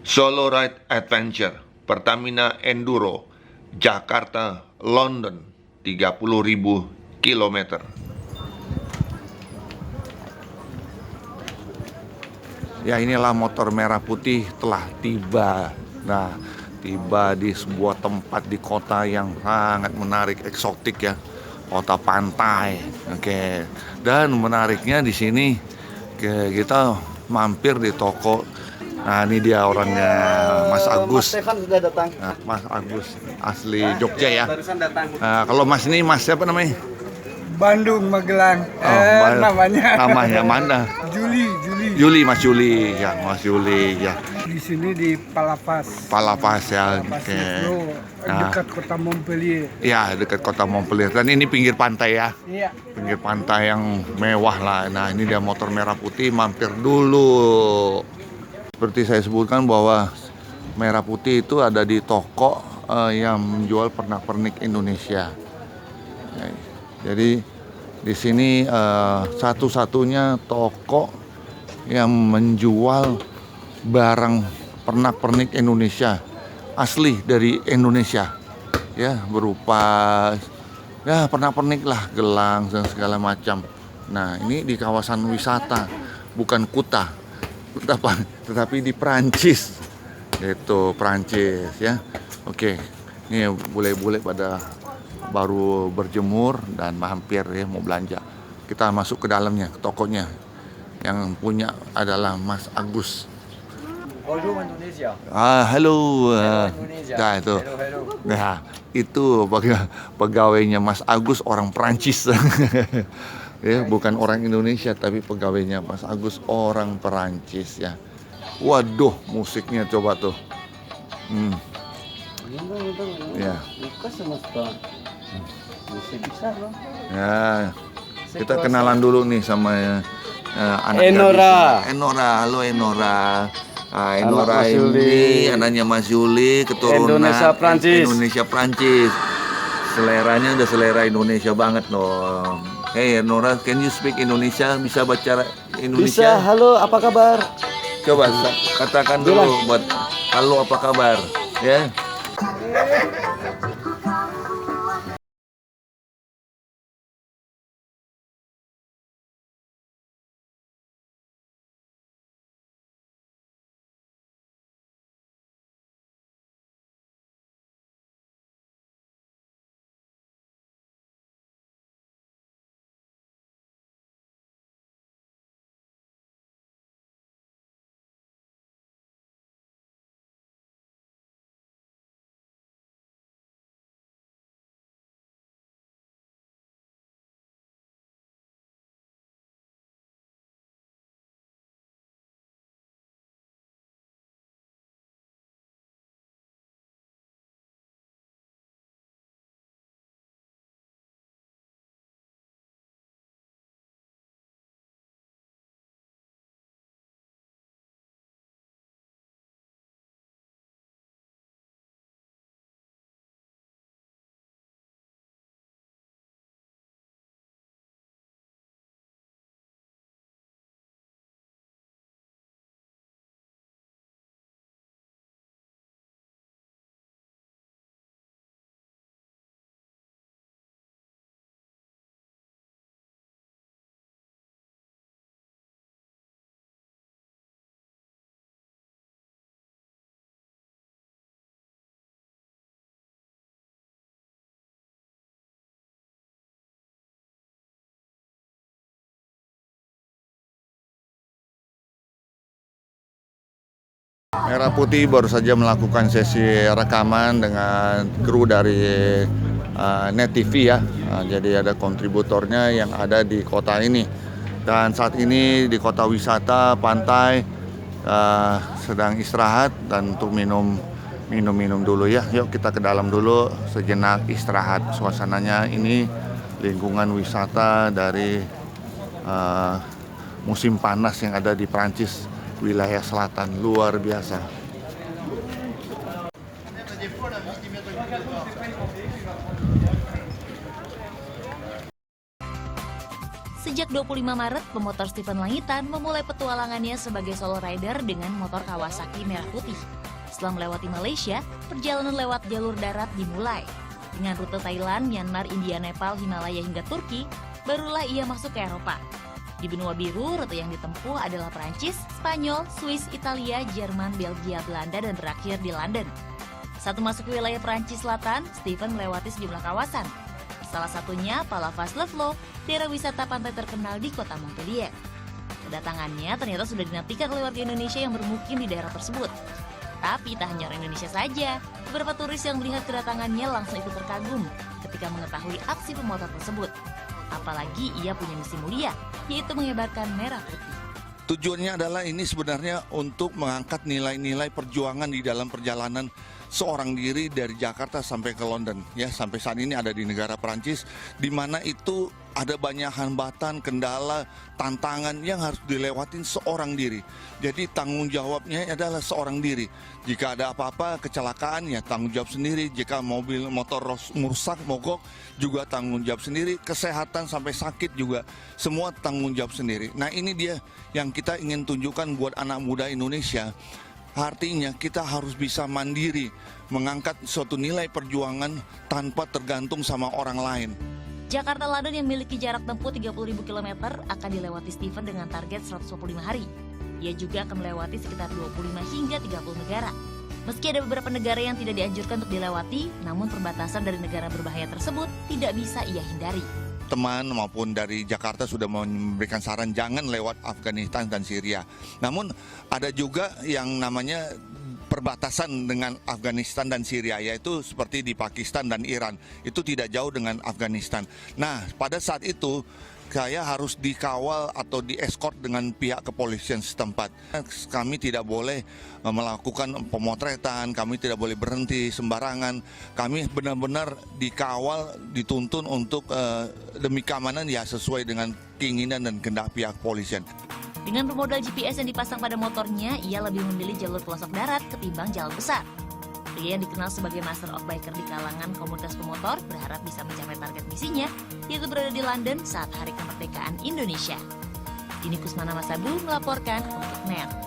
Solo Ride Adventure Pertamina Enduro Jakarta London 30.000 km. Ya, inilah motor merah putih telah tiba. Nah, tiba di sebuah tempat di kota yang sangat menarik, eksotik ya. Kota pantai. Oke. Dan menariknya di sini kita mampir di toko. Nah, ini dia orangnya, Mas Agus. Mas Stefan sudah datang. Nah, Mas Agus asli Jogja ya. Barusan datang. Kalau Mas ini Mas siapa namanya? Bandung, Magelang. Namanya mana? Juli. Mas Juli ya, Mas Juli ya. Di sini di Palapas. Palapas ya. Palapas Oke. itu Nah. dekat kota Montpellier. Ya, dekat kota Montpellier. Dan ini pinggir pantai ya. Iya. Pinggir pantai yang mewah lah. Nah, ini dia motor merah putih, mampir dulu. Seperti saya sebutkan bahwa merah putih itu ada di toko yang menjual pernak-pernik Indonesia. Ya, jadi di sini satu-satunya toko yang menjual barang pernak-pernik Indonesia asli dari Indonesia, ya, berupa ya pernak-pernik lah, gelang dan segala macam. Nah, ini di kawasan wisata, bukan Kuta, tetapi di Prancis, itu Prancis ya. Oke, ini bule-bule pada baru berjemur dan mampir ya, mau belanja. Kita masuk ke dalamnya, ke tokonya. Yang punya adalah Mas Agus. Bonjour Indonesia. Halo. Indonesia. Nah, itu. Hello. Nah, itu pegawainya Mas Agus, orang Prancis. Ya, bukan orang Indonesia, tapi pegawainya Mas Agus orang Perancis ya. Waduh, musiknya coba tuh. Ya. Ya, kita kenalan dulu nih sama anak Enora. gadisnya. Enora, halo Enora. Enora Mas ini Yuli. anaknya Mas Yuli, keturunan Indonesia, Prancis. Indonesia Prancis. Seleranya udah selera Indonesia banget dong. Hey Enora, can you speak Indonesia? Bisa baca Bisa. Indonesia? Halo, apa kabar? Coba katakan dulu buat halo apa kabar, ya. Merah Putih baru saja melakukan sesi rekaman dengan kru dari Net TV ya. Jadi ada kontributornya yang ada di kota ini. Dan saat ini di kota wisata pantai sedang istirahat dan untuk minum dulu ya. Yuk kita ke dalam dulu sejenak istirahat. Suasananya ini lingkungan wisata dari musim panas yang ada di Prancis. Wilayah selatan luar biasa. Sejak 25 Maret, pemotor Stephen Langitan memulai petualangannya sebagai solo rider dengan motor Kawasaki merah putih. Setelah melewati Malaysia, perjalanan lewat jalur darat dimulai. Dengan rute Thailand, Myanmar, India, Nepal, Himalaya hingga Turki, barulah ia masuk ke Eropa. Di benua biru, rute yang ditempuh adalah Perancis, Spanyol, Swiss, Italia, Jerman, Belgia, Belanda, dan berakhir di London. Saat masuk ke wilayah Perancis Selatan, Stephen melewati sejumlah kawasan. Salah satunya Palavas-le-Flaux, daerah wisata pantai terkenal di kota Montpellier. Kedatangannya ternyata sudah dinantikan oleh warga Indonesia yang bermukim di daerah tersebut. Tapi tak hanya orang Indonesia saja, beberapa turis yang melihat kedatangannya langsung ikut terkagum ketika mengetahui aksi pemotor tersebut. Apalagi ia punya misi mulia, yaitu mengibarkan merah putih. Tujuannya adalah ini sebenarnya untuk mengangkat nilai-nilai perjuangan di dalam perjalanan seorang diri dari Jakarta sampai ke London. Ya, sampai saat ini ada di negara Perancis, di mana itu ada banyak hambatan, kendala, tantangan yang harus dilewatin seorang diri. Jadi tanggung jawabnya adalah seorang diri. Jika ada apa-apa, kecelakaan, ya tanggung jawab sendiri. Jika mobil motor rusak, mogok, juga tanggung jawab sendiri. Kesehatan sampai sakit juga, semua tanggung jawab sendiri. Nah, ini dia yang kita ingin tunjukkan buat anak muda Indonesia. Artinya kita harus bisa mandiri, mengangkat suatu nilai perjuangan tanpa tergantung sama orang lain. Jakarta-London yang memiliki jarak tempuh 30.000 km akan dilewati Stephen dengan target 125 hari. Ia juga akan melewati sekitar 25 hingga 30 negara. Meski ada beberapa negara yang tidak dianjurkan untuk dilewati, namun perbatasan dari negara berbahaya tersebut tidak bisa ia hindari. Teman maupun dari Jakarta sudah memberikan saran jangan lewat Afghanistan dan Syria. Namun ada juga yang namanya perbatasan dengan Afghanistan dan Syria, yaitu seperti di Pakistan dan Iran. Itu tidak jauh dengan Afghanistan. Nah, pada saat itu saya harus dikawal atau dieskort dengan pihak kepolisian setempat. Kami tidak boleh melakukan pemotretan, kami tidak boleh berhenti sembarangan. Kami benar-benar dikawal, dituntun untuk demi keamanan ya sesuai dengan keinginan dan kehendak pihak kepolisian. Dengan bermodal GPS yang dipasang pada motornya, ia lebih memilih jalur pelosok darat ketimbang jalan besar. Pria yang dikenal sebagai master of biker di kalangan komunitas pemotor berharap bisa mencapai target misinya, yaitu berada di London saat Hari Kemerdekaan Indonesia. Dini Kusmana Masabu melaporkan untuk NET.